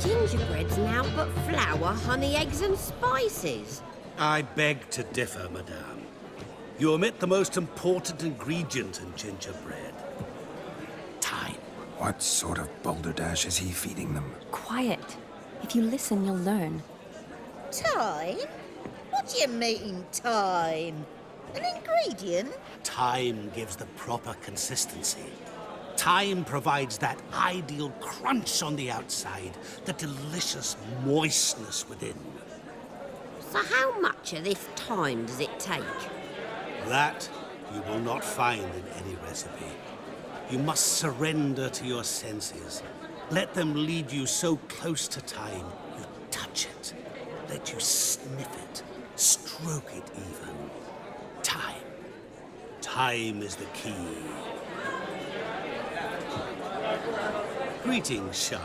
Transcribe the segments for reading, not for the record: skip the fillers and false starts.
Gingerbread's now but flour, honey, eggs and spices. I beg to differ, madame. You omit the most important ingredient in gingerbread. Time. What sort of balderdash is he feeding them? Quiet. If you listen, you'll learn. Time? What do you mean, time? An ingredient? Time gives the proper consistency. Time provides that ideal crunch on the outside, the delicious moistness within. So how much of this time does it take? That you will not find in any recipe. You must surrender to your senses. Let them lead you so close to time, you touch it. Let you sniff it, stroke it even. Time. Time is the key. Greetings, Shani.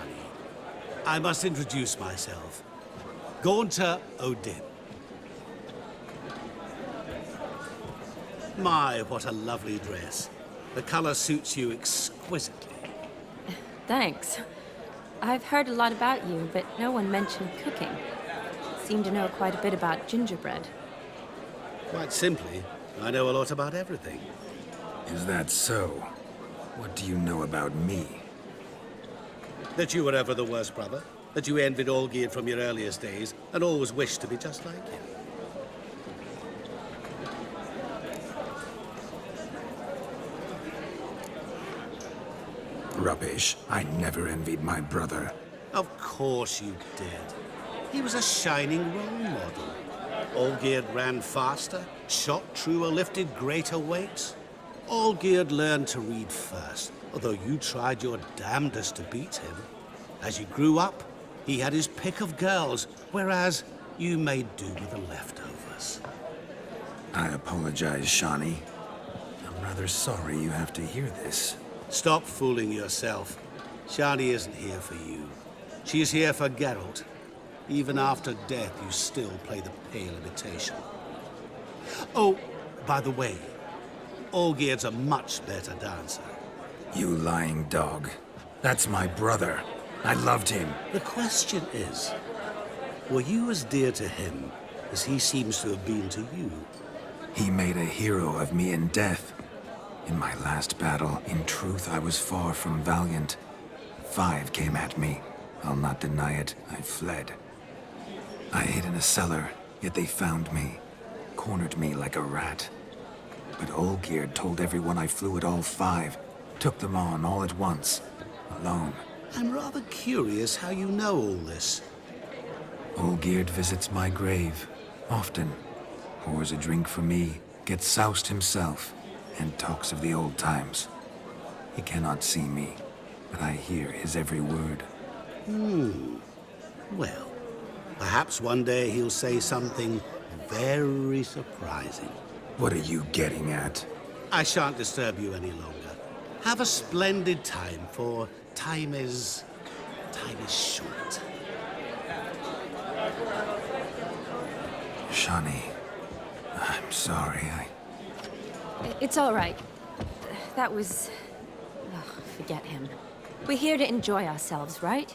I must introduce myself. Gaunter O'Dib. My, what a lovely dress. The color suits you exquisitely. Thanks. I've heard a lot about you, but no one mentioned cooking. Seem to know quite a bit about gingerbread. Quite simply, I know a lot about everything. Is that so? What do you know about me? That you were ever the worst brother. That you envied Olgierd from your earliest days and always wished to be just like him. Rubbish. I never envied my brother. Of course you did. He was a shining role model. Olgierd ran faster, shot truer, lifted greater weights. Olgierd learned to read first, although you tried your damnedest to beat him. As you grew up, he had his pick of girls, whereas you made do with the leftovers. I apologize, Shani. I'm rather sorry you have to hear this. Stop fooling yourself. Shani isn't here for you. She's here for Geralt. Even after death, you still play the pale imitation. Oh, by the way, Olgierd's a much better dancer. You lying dog. That's my brother. I loved him. The question is, were you as dear to him as he seems to have been to you? He made a hero of me in death. In my last battle, in truth, I was far from valiant. 5 came at me. I'll not deny it. I fled. I hid in a cellar, yet they found me. Cornered me like a rat. But Olgierd told everyone I flew at all 5. Took them on all at once. Alone. I'm rather curious how you know all this. Olgierd visits my grave. Often. Pours a drink for me. Gets soused himself. And talks of the old times. He cannot see me, but I hear his every word. Well, perhaps one day he'll say something very surprising. What are you getting at? I shan't disturb you any longer. Have a splendid time, for time is short. Shani, I'm sorry, It's all right. That was... Oh, forget him. We're here to enjoy ourselves, right?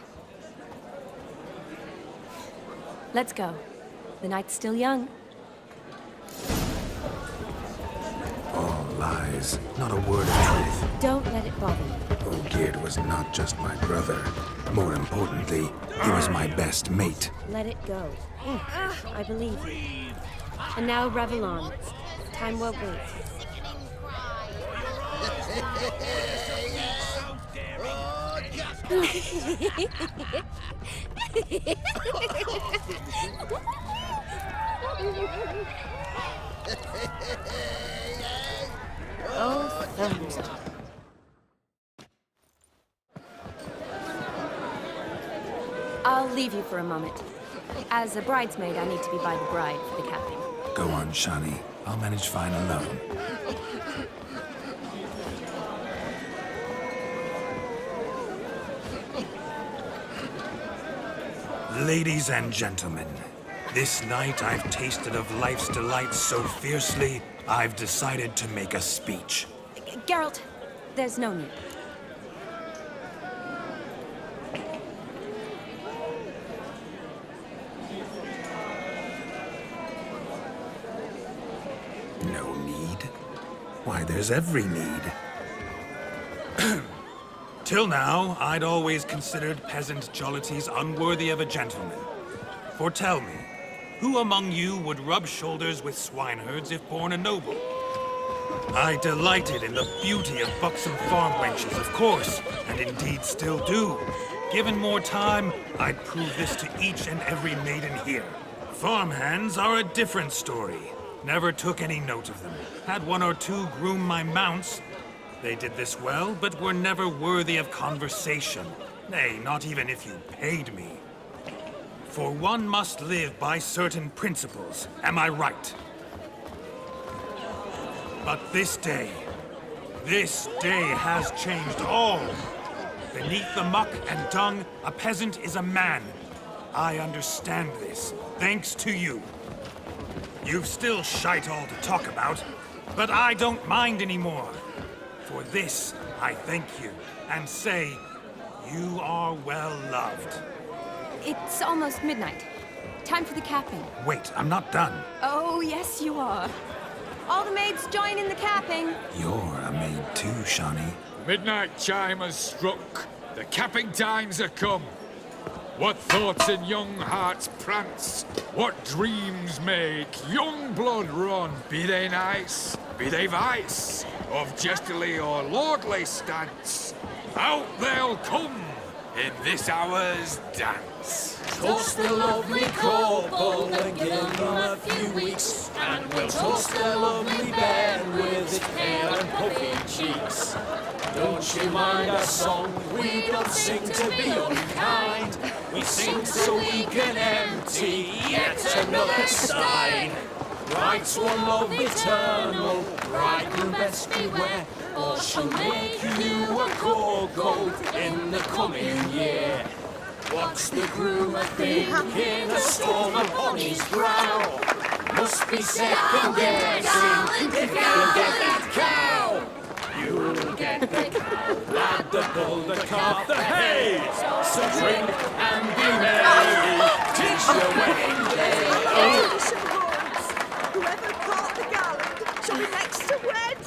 Let's go. The night's still young. All lies, not a word of truth. Don't let it bother you. Olgierd was not just my brother. More importantly, he was my best mate. Let it go. I believe you. And now revel on. Time won't wait. Oh, thumbs up. I'll leave you for a moment. As a bridesmaid, I need to be by the bride for the capping. Go on, Shani. I'll manage fine alone. Ladies and gentlemen, this night I've tasted of life's delights so fiercely, I've decided to make a speech. Geralt, there's no need. need? Why, there's every need. Till now, I'd always considered peasant jollities unworthy of a gentleman. For tell me, who among you would rub shoulders with swineherds if born a noble? I delighted in the beauty of buxom farm wenches, of course, and indeed still do. Given more time, I'd prove this to each and every maiden here. Farmhands are a different story. Never took any note of them. Had one or two groom my mounts. They did this well, but were never worthy of conversation. Nay, not even if you paid me. For one must live by certain principles, am I right? But this day has changed all. Beneath the muck and dung, a peasant is a man. I understand this, thanks to you. You've still shite all to talk about, but I don't mind anymore. For this, I thank you, and say, you are well loved. It's almost midnight. Time for the capping. Wait, I'm not done. Oh, yes, you are. All the maids join in the capping. You're a maid too, Shawnee. Midnight chime has struck. The capping times are come. What thoughts in young hearts prance? What dreams make young blood run? Be they nice, be they vice, of jestily or lordly stance, out they'll come in this hour's dance. Toast the lovely couple and give them a few weeks, and we'll toast the lovely bed with its pale and puffy cheeks. Don't you mind our song? We don't sing to be unkind. We sing so we can empty yet another stein. Writes one love eternal, bridegroom best beware, or she'll make you a cocoa in the coming year. What's the groom a thinking? A storm upon his brow. Must be second guessing if you can get that cow. You'll get the cow, lad, the bull, the calf, the hay. So drink and be merry, 'tis your wedding day. Whoever caught the garland shall be next to wed.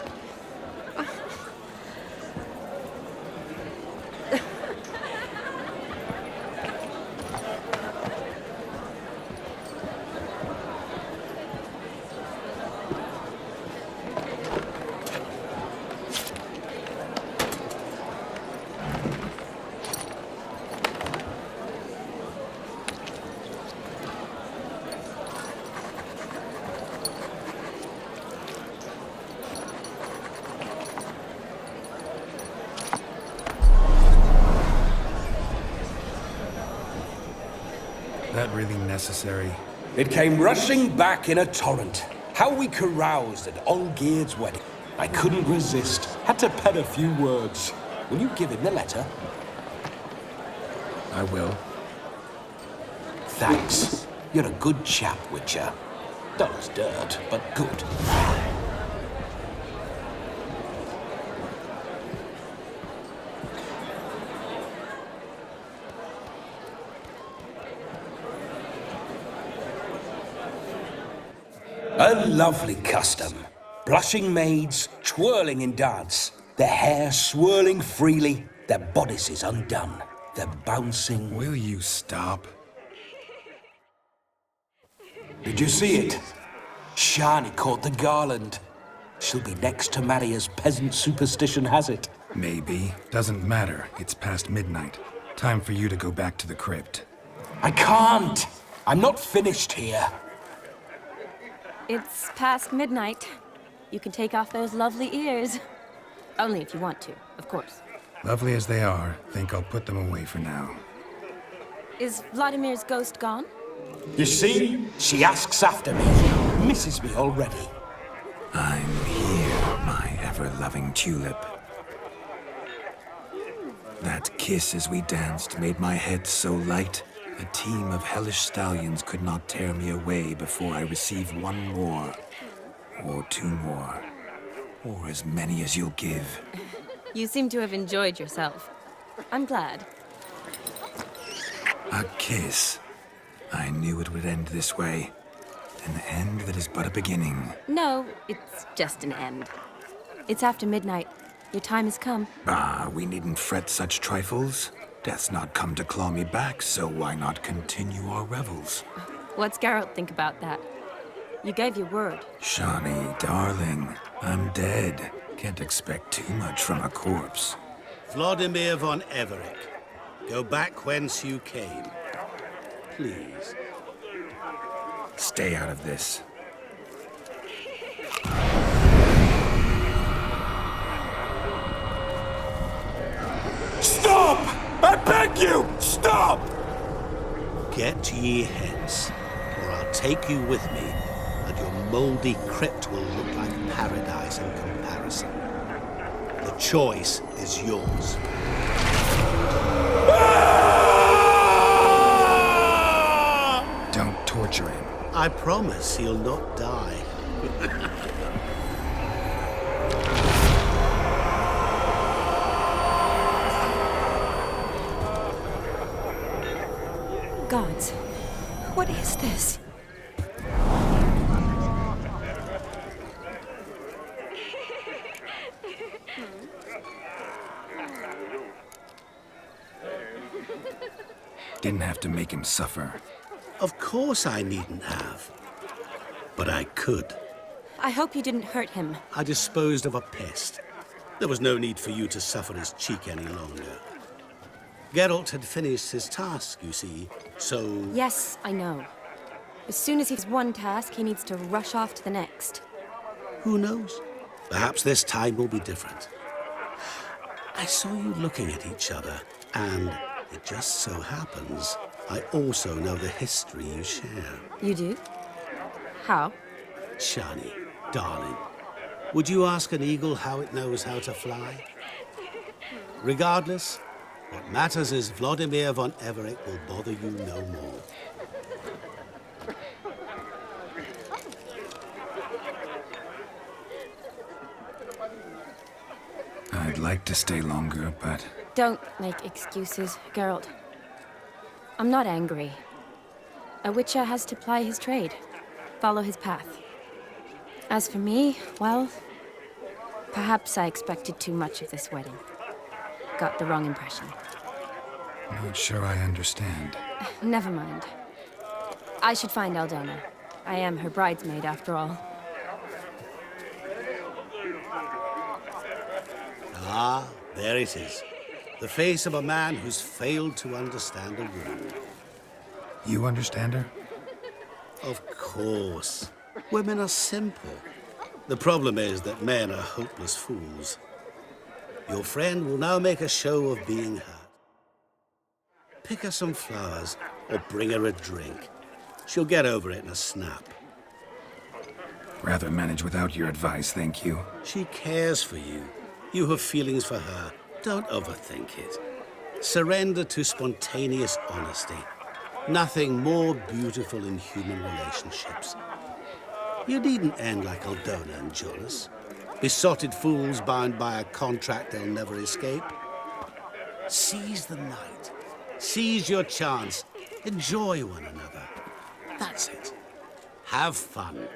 That really necessary? It came rushing back in a torrent. How we caroused at Olgierd's wedding. I couldn't resist. Had to pen a few words. Will you give him the letter? I will. Thanks. You're a good chap, Witcher. Dull as dirt, but good. A lovely custom. Blushing maids, twirling in dance, their hair swirling freely, their bodices undone, their bouncing... Will you stop? Did you see it? Shani caught the garland. She'll be next to marry as peasant superstition has it. Maybe. Doesn't matter. It's past midnight. Time for you to go back to the crypt. I can't. I'm not finished here. It's past midnight. You can take off those lovely ears. Only if you want to, of course. Lovely as they are, think I'll put them away for now. Is Vladimir's ghost gone? You see? She asks after me. Misses me already. I'm here, my ever-loving tulip. That kiss as we danced made my head so light. A team of hellish stallions could not tear me away before I receive one more. Or two more. Or as many as you'll give. You seem to have enjoyed yourself. I'm glad. A kiss. I knew it would end this way. An end that is but a beginning. No, it's just an end. It's after midnight. Your time has come. Ah, we needn't fret such trifles. Death's not come to claw me back, so why not continue our revels? What's Geralt think about that? You gave your word. Shawnee, darling, I'm dead. Can't expect too much from a corpse. Vladimir von Everick, go back whence you came. Please. Stay out of this. Stop! I beg you! Stop! Get ye hence, or I'll take you with me, and your moldy crypt will look like paradise in comparison. The choice is yours. Don't torture him. I promise he'll not die. Gods, what is this? Didn't have to make him suffer. Of course I needn't have. But I could. I hope you didn't hurt him. I disposed of a pest. There was no need for you to suffer his cheek any longer. Geralt had finished his task, you see, so... Yes, I know. As soon as he's one task, he needs to rush off to the next. Who knows? Perhaps this time will be different. I saw you looking at each other, and it just so happens I also know the history you share. You do? How? Shani, darling, would you ask an eagle how it knows how to fly? Regardless, what matters is Vladimir von Everick will bother you no more. I'd like to stay longer, but... Don't make excuses, Geralt. I'm not angry. A Witcher has to ply his trade, follow his path. As for me, well, perhaps I expected too much of this wedding. Got the wrong impression. Not sure I understand. Never mind. I should find Aldona. I am her bridesmaid, after all. Ah, there it is. The face of a man who's failed to understand a woman. You understand her? Of course. Women are simple. The problem is that men are hopeless fools. Your friend will now make a show of being hurt. Pick her some flowers, or bring her a drink. She'll get over it in a snap. Rather manage without your advice, thank you. She cares for you. You have feelings for her. Don't overthink it. Surrender to spontaneous honesty. Nothing more beautiful in human relationships. You needn't end like Aldona and Jonas. Besotted fools bound by a contract they'll never escape. Seize the night. Seize your chance. Enjoy one another. That's it. Have fun.